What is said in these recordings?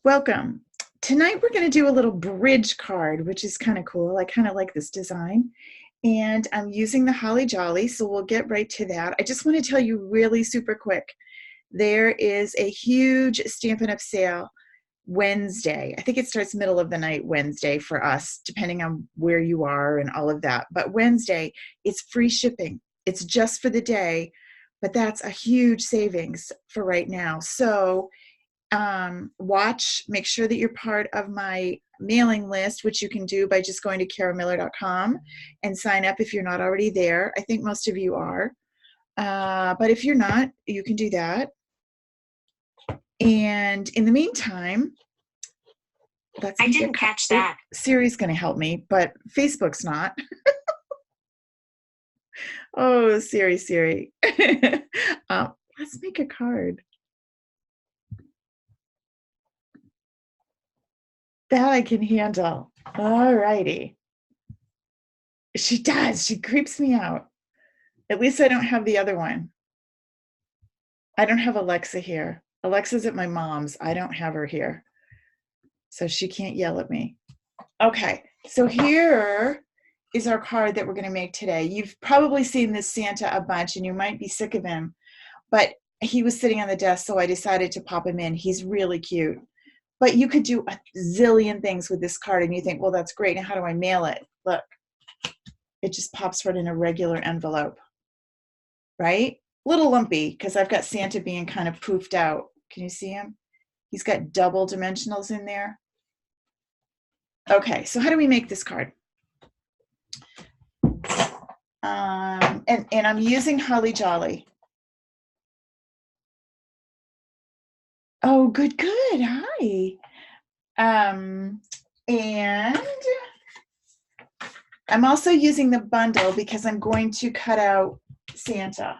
Welcome. Tonight we're going to do a little bridge card, which is kind of cool. I kind of like this design. And I'm using the Holly Jolly, so we'll get right to that. I just want to tell you really super quick. There is a huge Stampin' Up! Sale Wednesday. I think it starts middle of the night Wednesday for us, depending on where you are and all of that. But Wednesday, it's free shipping. It's just for the day, but that's a huge savings for right now. So make sure that you're part of my mailing list, which you can do by just going to caramiller.com and sign up if you're not already there. I think most of you are. But if you're not, you can do that. And in the meantime, I didn't catch that. Siri's going to help me, but Facebook's not. Oh, Siri. Let's make a card. That I can handle. All righty. She does. She creeps me out. At least I don't have the other one. I don't have Alexa here. Alexa's at my mom's. I don't have her here. So she can't yell at me. Okay, so here is our card that we're going to make today. You've probably seen this Santa a bunch and you might be sick of him, but he was sitting on the desk, so I decided to pop him in. He's really cute. But you could do a zillion things with this card and you think, well, that's great. Now how do I mail it? Look, it just pops right in a regular envelope, right? A little lumpy because I've got Santa being kind of poofed out. Can you see him? He's got double dimensionals in there. Okay, so how do we make this card? And I'm using Holly Jolly. Oh, good. Hi. And I'm also using the bundle because I'm going to cut out Santa.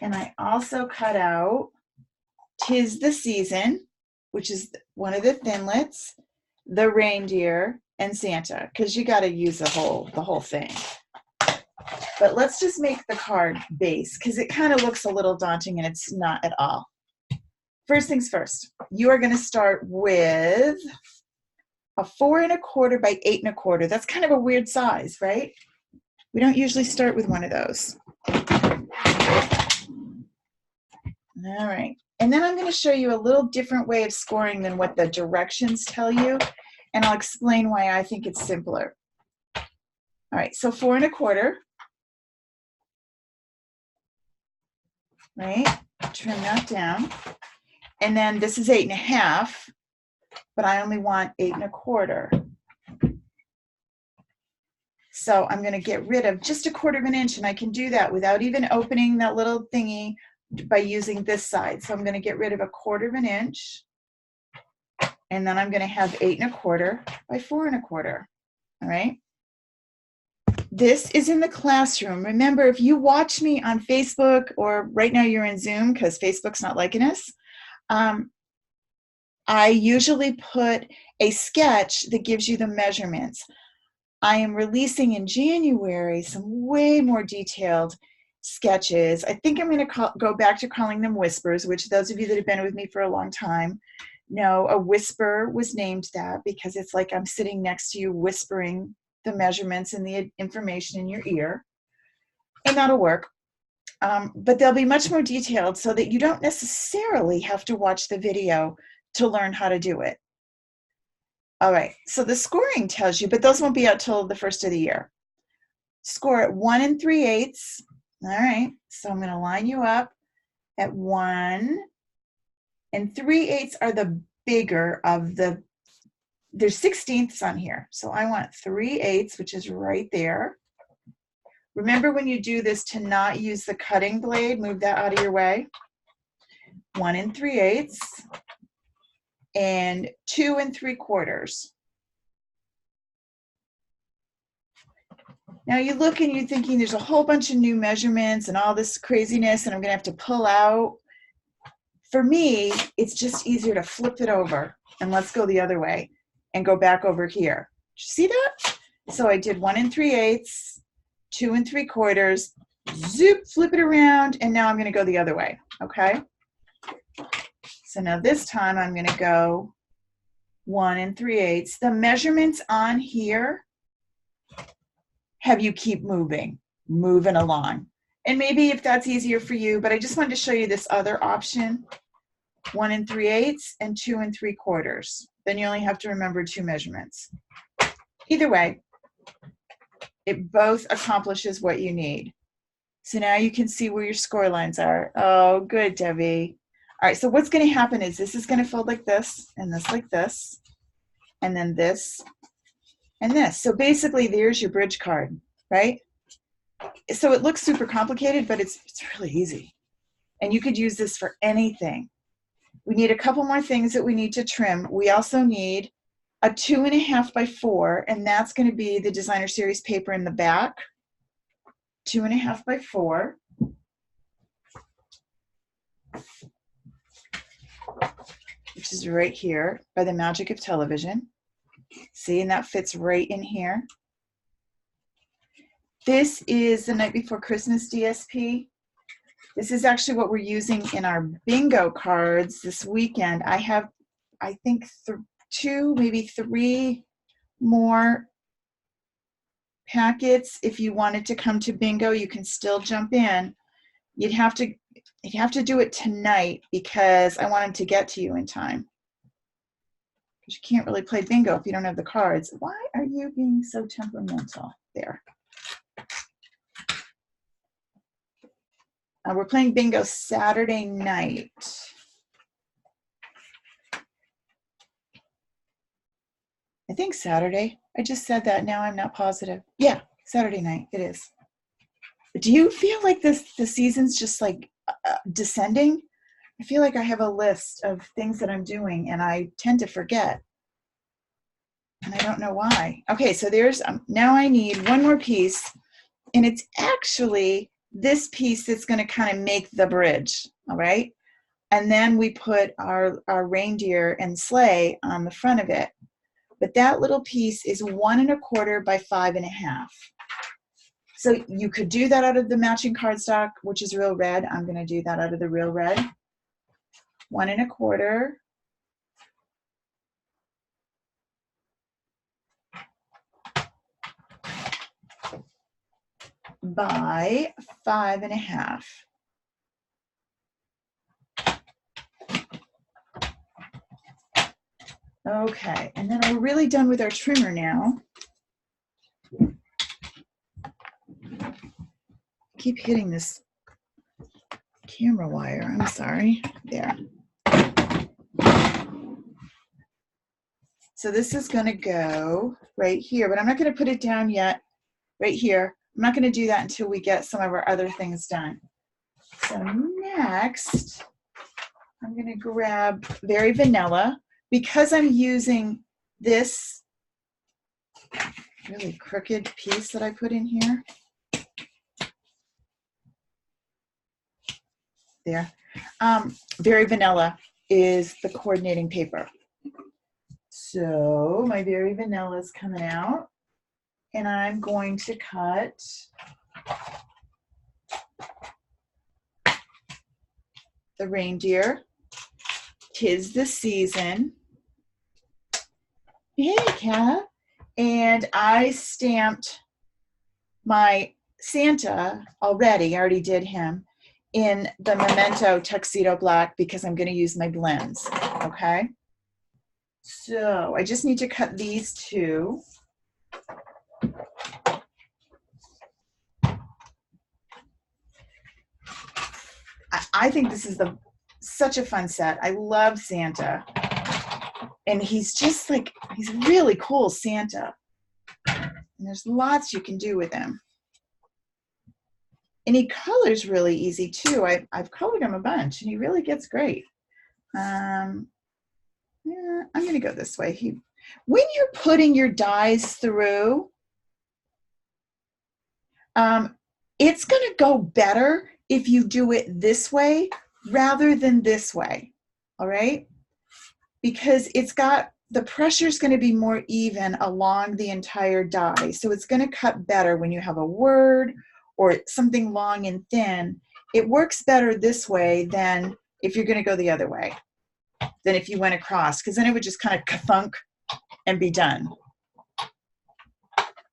And I also cut out 'Tis the Season, which is one of the thinlits, the reindeer, and Santa, because you got to use the whole thing. But let's just make the card base because it kind of looks a little daunting and it's not at all. First things first, you are going to start with a 4 1/4 by 8 1/4. That's kind of a weird size, right? We don't usually start with one of those. All right. And then I'm going to show you a little different way of scoring than what the directions tell you. And I'll explain why I think it's simpler. All right. So 4 1/4. Right? Trim that down. And then this is 8 1/2, but I only want 8 1/4. So I'm going to get rid of just 1/4 inch, and I can do that without even opening that little thingy by using this side. So I'm going to get rid of 1/4 inch, and then I'm going to have 8 1/4 by 4 1/4. All right. This is in the classroom. Remember, if you watch me on Facebook, or right now you're in Zoom because Facebook's not liking us, I usually put a sketch that gives you the measurements. I am releasing in January some way more detailed sketches. I think I'm going to go back to calling them whispers, which those of you that have been with me for a long time know a whisper was named that because it's like I'm sitting next to you whispering the measurements and the information in your ear, and that'll work. But they'll be much more detailed so that you don't necessarily have to watch the video to learn how to do it. All right, so the scoring tells you, but those won't be out till the first of the year. Score at 1 3/8. All right, so I'm going to line you up at 1 3/8 are the bigger of the, there's 16ths on here. So I want 3/8, which is right there. Remember when you do this to not use the cutting blade, move that out of your way. 1 3/8 and 2 3/4. Now you look and you're thinking there's a whole bunch of new measurements and all this craziness and I'm going to have to pull out. For me, it's just easier to flip it over and let's go the other way and go back over here. Did you see that? So I did 1 3/8, 2 3/4, zoop, flip it around, and now I'm going to go the other way, okay? So now this time I'm going to go 1 3/8. The measurements on here have you keep moving along. And maybe if that's easier for you, but I just wanted to show you this other option, 1 3/8 and 2 3/4. Then you only have to remember 2 measurements. Either way, it both accomplishes what you need. So now you can see where your score lines are. Oh, good, Debbie. All right, so what's going to happen is this is going to fold like this, and this like this, and then this and this. So basically, there's your bridge card, right? So it looks super complicated, but it's really easy. And you could use this for anything. We need a couple more things that we need to trim. We also need a 2.5 by 4, and that's going to be the designer series paper in the back. 2.5 by 4. Which is right here by the magic of television. See, and that fits right in here. This is the Night Before Christmas DSP. This is actually what we're using in our bingo cards this weekend. I have, I think, 2, maybe 3 more packets. If you wanted to come to bingo, you can still jump in. You'd have to do it tonight because I want them to get to you in time. Because you can't really play bingo if you don't have the cards. Why are you being so temperamental? There. We're playing bingo Saturday night. I think Saturday. I just said that. Now I'm not positive. Yeah, Saturday night. It is. Do you feel like the season's just like descending? I feel like I have a list of things that I'm doing and I tend to forget. And I don't know why. Okay, so there's, now I need one more piece, and it's actually this piece that's going to kind of make the bridge, all right? And then we put our reindeer and sleigh on the front of it. But that little piece is 1 1/4 by 5.5. So you could do that out of the matching cardstock, which is real red. I'm going to do that out of the real red. 1 1/4 by 5.5. Okay, and then we're really done with our trimmer now. Keep hitting this camera wire. I'm sorry. There. So this is going to go right here, but I'm not going to put it down yet. Right here. I'm not going to do that until we get some of our other things done. So next, I'm going to grab Very Vanilla. Because I'm using this really crooked piece that I put in here. There. Very Vanilla is the coordinating paper. So my Very Vanilla is coming out, and I'm going to cut the reindeer. 'Tis the season. Hey, Kat. And I stamped my Santa already. I already did him in the Memento Tuxedo Black because I'm going to use my blends. Okay. So I just need to cut these 2. I think this is such a fun set. I love Santa. And he's just like, he's really cool Santa. And there's lots you can do with him. And he colors really easy too. I've colored him a bunch and he really gets great. Yeah, I'm gonna go this way. When you're putting your dies through, it's gonna go better if you do it this way rather than this way, all right? Because the pressure is going to be more even along the entire die. So it's going to cut better when you have a word or something long and thin. It works better this way than if you're going to go the other way. than if you went across, because then it would just kind of ka-thunk and be done.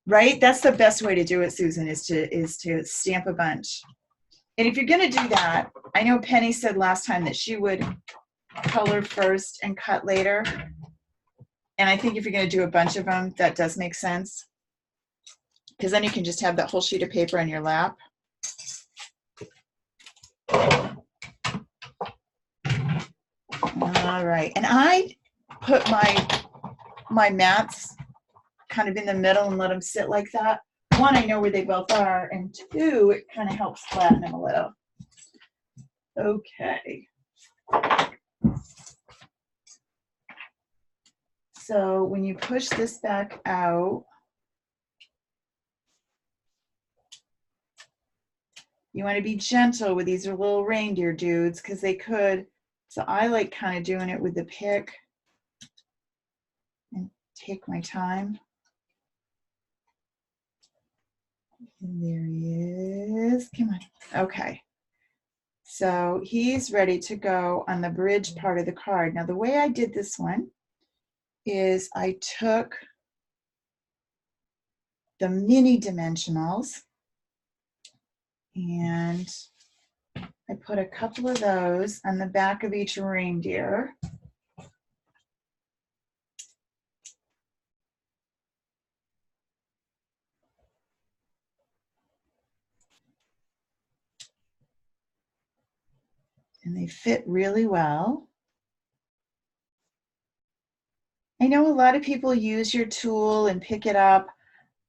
Right? That's the best way to do it, Susan, is to stamp a bunch. And if you're going to do that, I know Penny said last time that she would color first and cut later. And I think if you're going to do a bunch of them, that does make sense. Because then you can just have that whole sheet of paper on your lap. All right. And I put my mats kind of in the middle and let them sit like that. One, I know where they both are, and two, it kind of helps flatten them a little. Okay. So when you push this back out, you want to be gentle with these little reindeer dudes because they could. So I like kind of doing it with the pick and take my time. And there he is. Come on. Okay. So he's ready to go on the bridge part of the card. Now the way I did this one is I took the mini dimensionals and I put a couple of those on the back of each reindeer. And they fit really well. I know a lot of people use your tool and pick it up.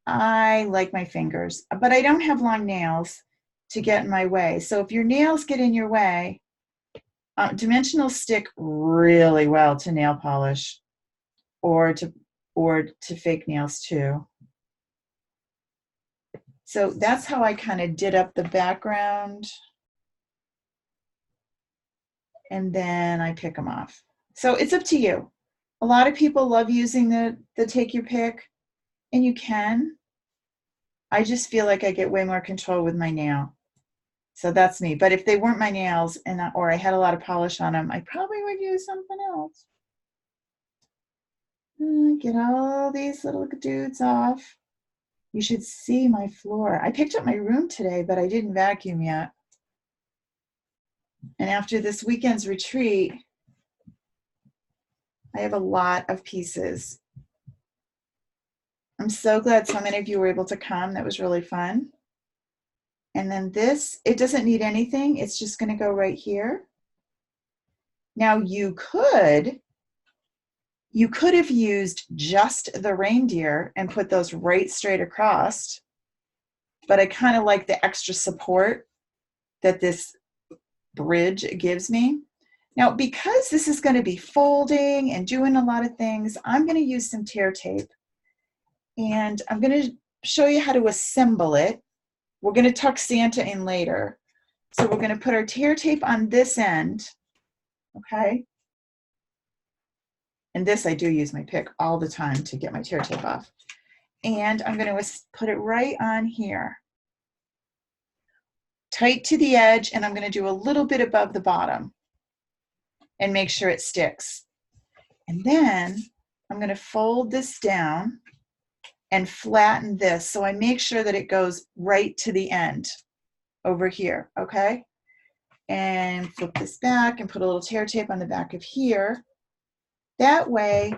I like my fingers, but I don't have long nails to get in my way. So if your nails get in your way, dimensionals stick really well to nail polish or to fake nails too. So that's how I kind of did up the background. And then I pick them off. So it's up to you. A lot of people love using the take your pick, and you can. I just feel like I get way more control with my nail. So that's me. But if they weren't my nails or I had a lot of polish on them, I probably would use something else. Get all these little dudes off. You should see my floor. I picked up my room today, but I didn't vacuum yet. And after this weekend's retreat, I have a lot of pieces. I'm so glad so many of you were able to come. That was really fun. And then this, it doesn't need anything. It's just going to go right here. Now you could have used just the reindeer and put those right straight across, but I kind of like the extra support that this bridge gives me. Now, because this is going to be folding and doing a lot of things, I'm going to use some tear tape. And I'm going to show you how to assemble it. We're going to tuck Santa in later. So we're going to put our tear tape on this end, okay? And this, I do use my pick all the time to get my tear tape off. And I'm going to put it right on here. Tight to the edge, and I'm going to do a little bit above the bottom and make sure it sticks. And then I'm going to fold this down and flatten this so I make sure that it goes right to the end over here, okay? And flip this back and put a little tear tape on the back of here. That way,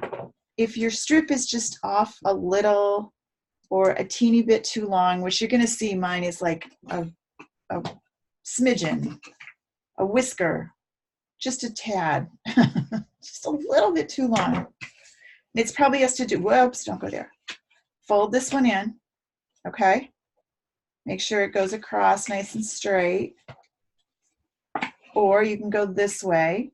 if your strip is just off a little or a teeny bit too long, which you're gonna see mine is like a smidgen, a whisker, just a tad, just a little bit too long. It's probably has to do, whoops, don't go there. Fold this one in, okay? Make sure it goes across nice and straight. Or you can go this way.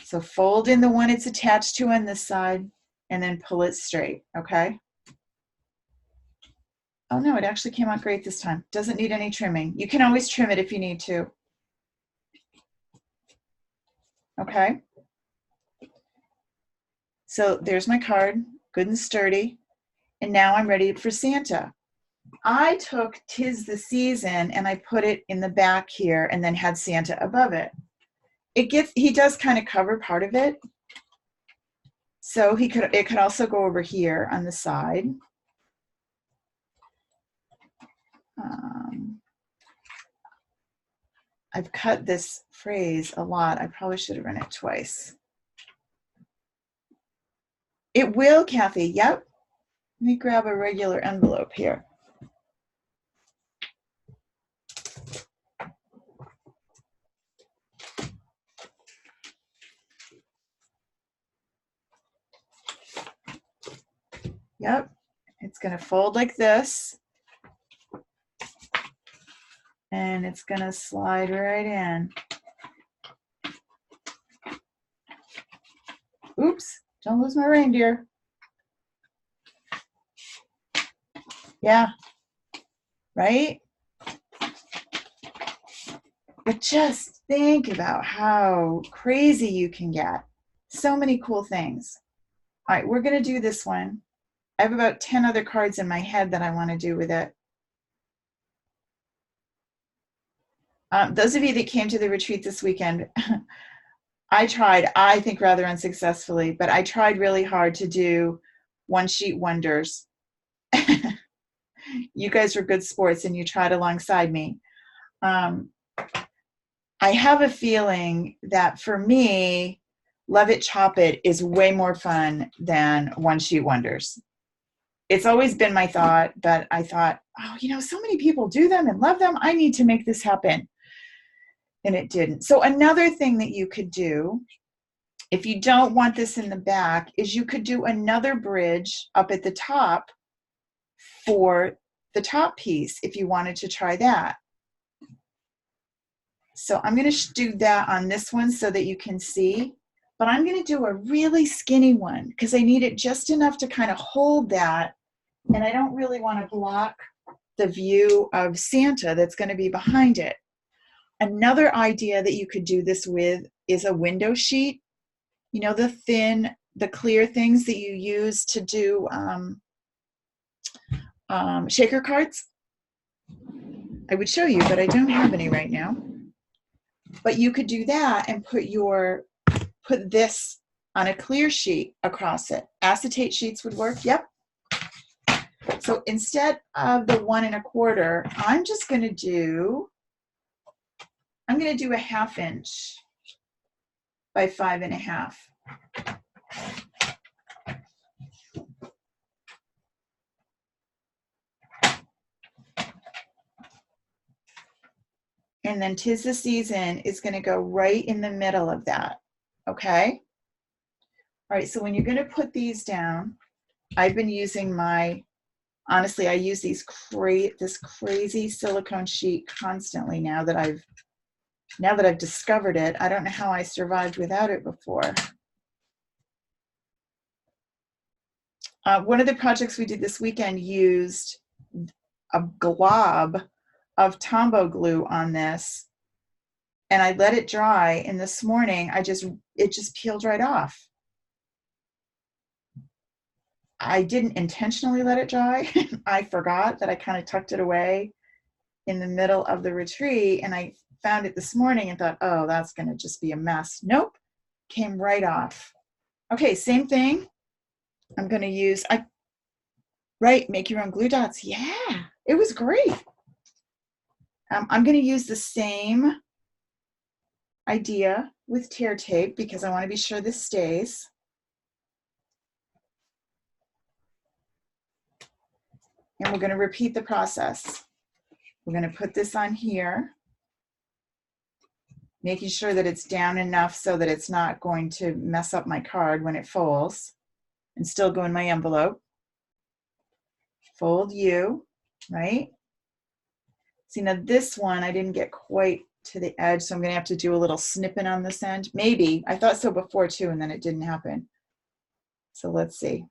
So fold in the one it's attached to on this side and then pull it straight, okay? Oh no, it actually came out great this time. Doesn't need any trimming. You can always trim it if you need to. Okay? So there's my card, good and sturdy. And now I'm ready for Santa. I took 'Tis the Season and I put it in the back here and then had Santa above it. he does kind of cover part of it. So it could also go over here on the side. I've cut this phrase a lot. I probably should have run it twice. It will, Kathy. Yep. Let me grab a regular envelope here. Yep. It's going to fold like this. And it's going to slide right in. Oops, don't lose my reindeer. Yeah, right? But just think about how crazy you can get. So many cool things. All right, we're going to do this one. I have about 10 other cards in my head that I want to do with it. Those of you that came to the retreat this weekend, I tried, I think rather unsuccessfully, but I tried really hard to do one sheet wonders. You guys were good sports and you tried alongside me. I have a feeling that for me, Love It, Chop It is way more fun than one sheet wonders. It's always been my thought, but I thought, oh, you know, so many people do them and love them. I need to make this happen. And it didn't. So another thing that you could do, if you don't want this in the back, is you could do another bridge up at the top for the top piece if you wanted to try that. So I'm going to do that on this one so that you can see, but I'm going to do a really skinny one because I need it just enough to kind of hold that, and I don't really want to block the view of Santa that's going to be behind it. Another idea that you could do this with is a window sheet. You know, the thin, the clear things that you use to do shaker cards. I would show you, but I don't have any right now. But you could do that and put this on a clear sheet across it. Acetate sheets would work. Yep. So instead of the 1 1/4, I'm going to do a 1/2 inch by 5 1/2. And then 'Tis the Season is going to go right in the middle of that. Okay? All right, so when you're going to put these down, I've been using honestly, I use this crazy silicone sheet constantly now that I've discovered it. I don't know how I survived without it before. One of the projects we did this weekend used a glob of Tombow glue on this, and I let it dry, and this morning it just peeled right off. I didn't intentionally let it dry. I forgot that I kind of tucked it away in the middle of the retreat, and I found it this morning and thought, oh, that's going to just be a mess. Nope, came right off. Okay, same thing. I'm going to use, make your own glue dots. Yeah, it was great. I'm going to use the same idea with tear tape because I want to be sure this stays. And we're going to repeat the process. We're going to put this on here, making sure that it's down enough so that it's not going to mess up my card when it folds, and still go in my envelope. Fold you, right? See, now this one, I didn't get quite to the edge, so I'm going to have to do a little snipping on this end. Maybe. I thought so before too, and then it didn't happen. So let's see.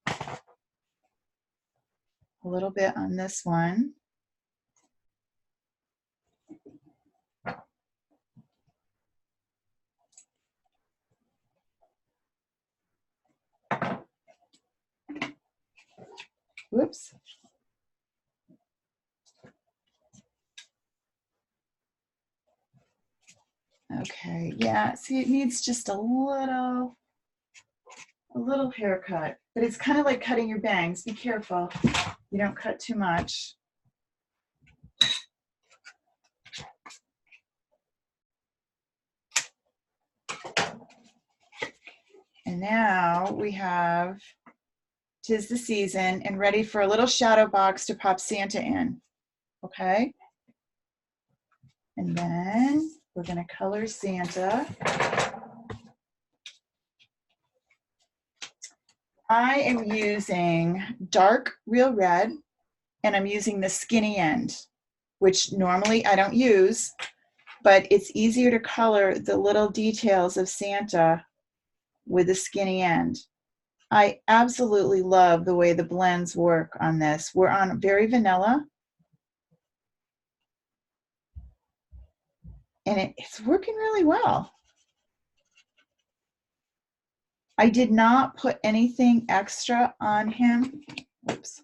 A little bit on this one. Whoops. Okay, yeah, see, it needs just a little haircut, but it's kind of like cutting your bangs. Be careful. You don't cut too much. And now we have 'Tis the Season and ready for a little shadow box to pop Santa in. Okay? And then we're going to color Santa. I am using dark Real Red, and I'm using the skinny end, which normally I don't use, but it's easier to color the little details of Santa with the skinny end. I absolutely love the way the blends work on this. We're on very vanilla, and it's working really well. I did not put anything extra on him. Oops.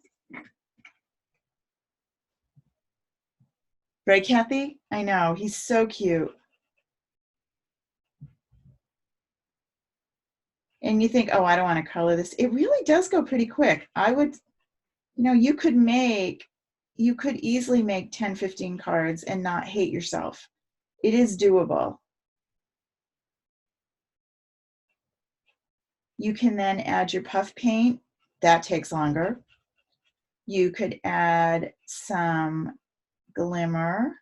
Right, Kathy? I know, he's so cute. And you think, oh, I don't want to color this. It really does go pretty quick. I would, you could easily make 10, 15 cards and not hate yourself. It is doable. You can then add your puff paint. That takes longer. You could add some glimmer.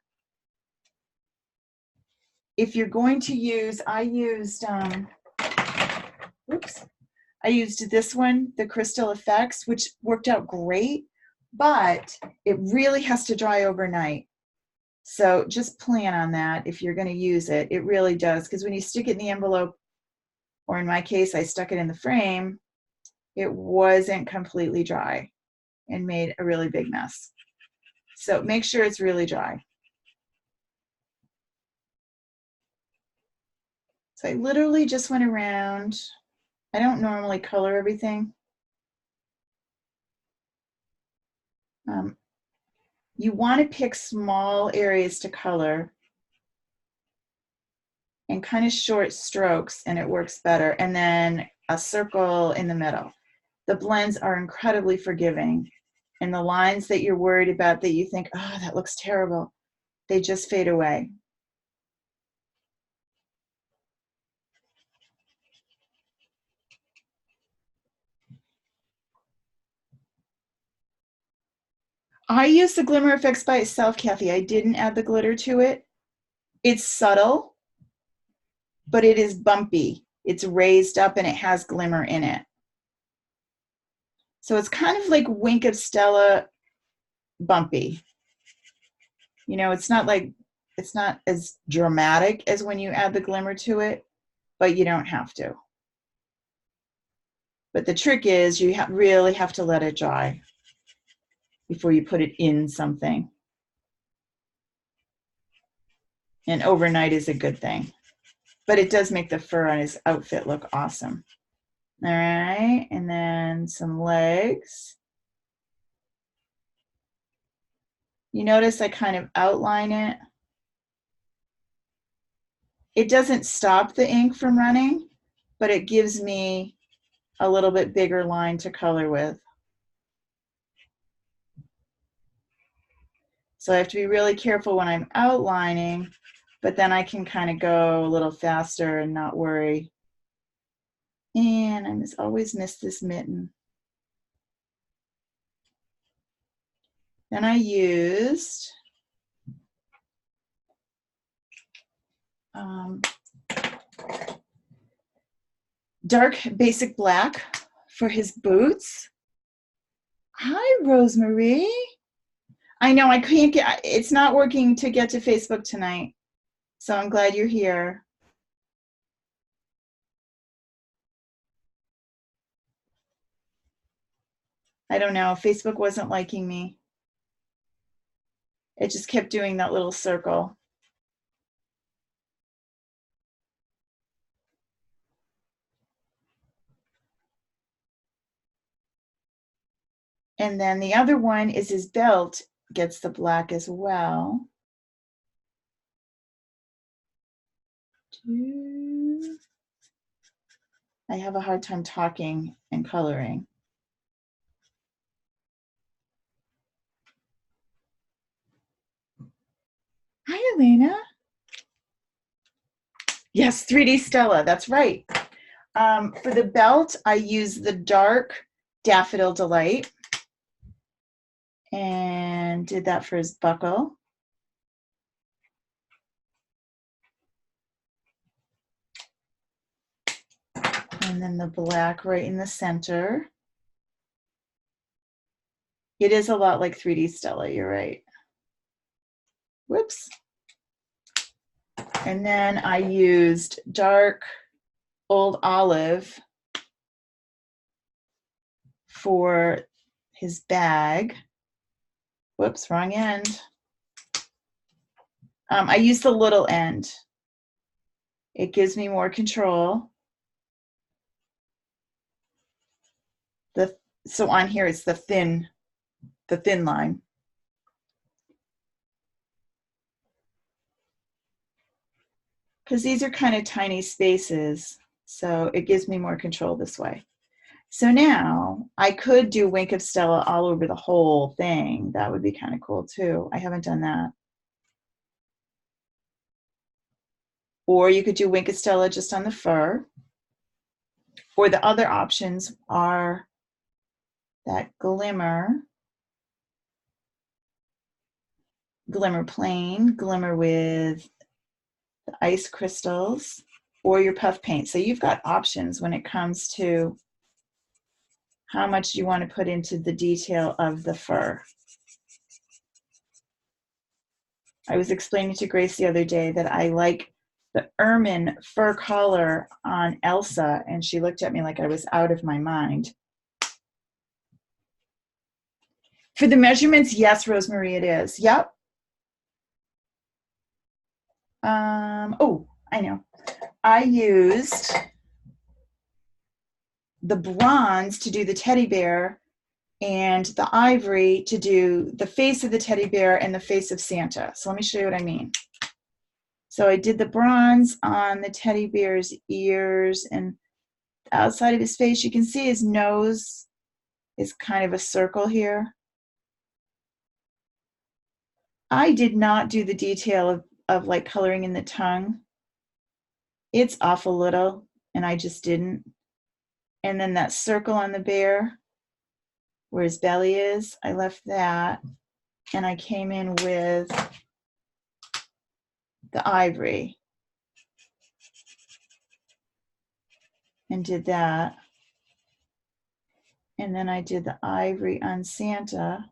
If you're going to use, I used this one, the Crystal Effects, which worked out great, but it really has to dry overnight. So just plan on that if you're going to use it. It really does, because when you stick it in the envelope, or in my case, I stuck it in the frame, it wasn't completely dry and made a really big mess. So make sure it's really dry. So I literally just went around. I don't normally color everything. You want to pick small areas to color and kind of short strokes, and it works better. And then a circle in the middle. The blends are incredibly forgiving. And the lines that you're worried about that you think, oh, that looks terrible, they just fade away. I use the Glimmer Effects by itself, Kathy. I didn't add the glitter to it. It's subtle, but it is bumpy. It's raised up and it has glimmer in it. So it's kind of like Wink of Stella bumpy. It's not as dramatic as when you add the glimmer to it, but you don't have to. But the trick is you really have to let it dry before you put it in something. And overnight is a good thing. But it does make the fur on his outfit look awesome. All right, and then some legs. You notice I kind of outline it. It doesn't stop the ink from running, but it gives me a little bit bigger line to color with. So I have to be really careful when I'm outlining, but then I can kind of go a little faster and not worry. And I always miss this mitten. Then I used dark basic black for his boots. Hi, Rosemary. I know I can't it's not working to get to Facebook tonight, so I'm glad you're here. I don't know, Facebook wasn't liking me. It just kept doing that little circle. And then the other one is his belt gets the black as well. I have a hard time talking and coloring. Hi, Elena. Yes, 3D Stella, that's right. For the belt, I use the dark Daffodil Delight and did that for his buckle. And then the black right in the center. It is a lot like 3D Stella, you're right. Whoops. And then I used dark Old Olive for his bag. Whoops, wrong end. I used the little end. It gives me more control. So on here it's the thin line. Because these are kind of tiny spaces, so it gives me more control this way. So now I could do Wink of Stella all over the whole thing. That would be kind of cool too. I haven't done that. Or you could do Wink of Stella just on the fur. Or the other options are that glimmer plain, glimmer with the ice crystals, or your puff paint. So you've got options when it comes to how much you want to put into the detail of the fur. I was explaining to Grace the other day that I like the ermine fur collar on Elsa, and she looked at me like I was out of my mind. For the measurements, yes, Rosemary, it is. Yep. Oh, I know. I used the bronze to do the teddy bear and the ivory to do the face of the teddy bear and the face of Santa. So let me show you what I mean. So I did the bronze on the teddy bear's ears and outside of his face. You can see his nose is kind of a circle here. I did not do the detail of like coloring in the tongue. It's awful little, and I just didn't. And then that circle on the bear where his belly is, I left that, and I came in with the ivory and did that. And then I did the ivory on Santa.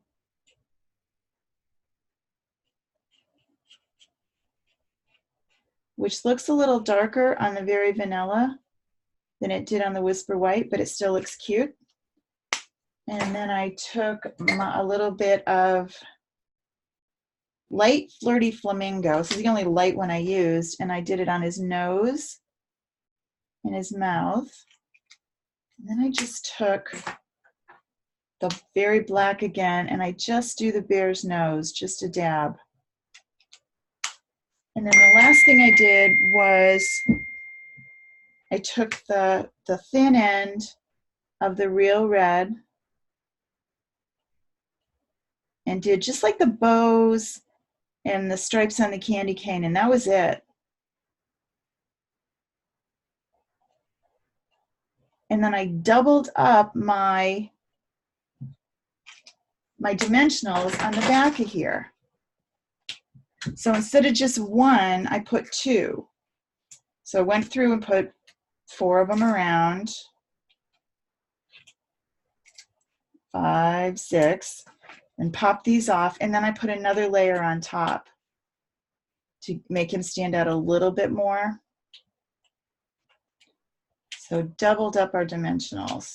Which looks a little darker on the Very Vanilla than it did on the Whisper White, but it still looks cute. And then I took a little bit of light Flirty Flamingo. This is the only light one I used, and I did it on his nose and his mouth. And then I just took the very black again, and I just do the bear's nose, just a dab. And then the last thing I did was I took the thin end of the Real Red and did just like the bows and the stripes on the candy cane, and that was it. And then I doubled up my dimensionals on the back of here. So instead of just one, I put two. So I went through and put 4 of them around, 5, 6, and pop these off. And then I put another layer on top to make him stand out a little bit more. So doubled up our dimensionals.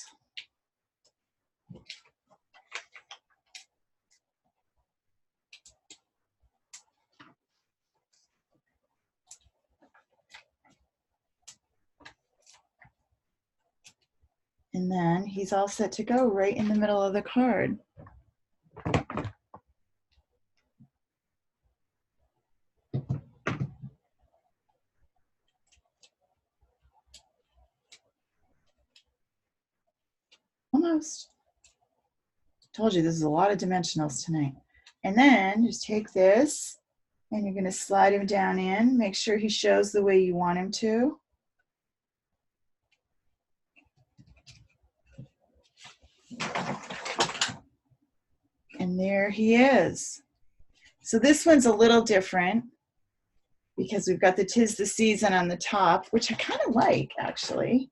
And then he's all set to go right in the middle of the card. Almost. Told you this is a lot of dimensionals tonight. And then just take this and you're going to slide him down in. Make sure he shows the way you want him to. And there he is. So this one's a little different because we've got the 'Tis the Season on the top, which I kind of like, actually.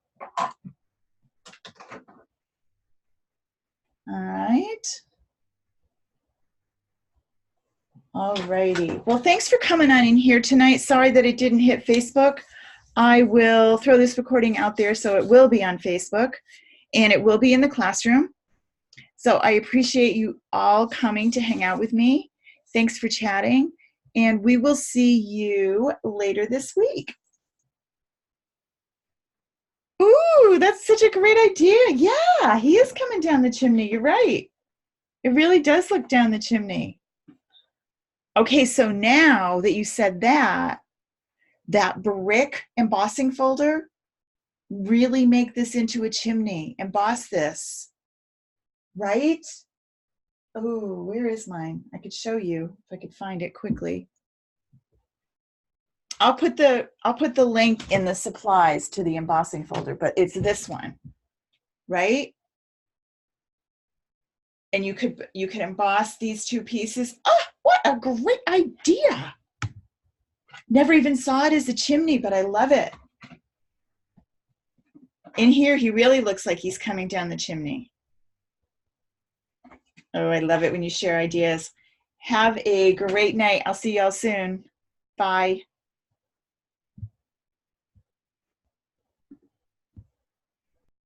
All right. All righty. Well, thanks for coming on in here tonight. Sorry that it didn't hit Facebook. I will throw this recording out there so it will be on Facebook and it will be in the classroom. So I appreciate you all coming to hang out with me. Thanks for chatting, and we will see you later this week. Ooh, that's such a great idea. Yeah, he is coming down the chimney. You're right. It really does look down the chimney. Okay, so now that you said that, that brick embossing folder, really make this into a chimney. Emboss this, right? Oh, where is mine? I could show you if I could find it quickly. I'll put the link in the supplies to the embossing folder, but it's this one, right? And you could emboss these two pieces. Oh, what a great idea. Never even saw it as a chimney, but I love it. In here, he really looks like he's coming down the chimney. Oh, I love it when you share ideas. Have a great night. I'll see y'all soon. Bye.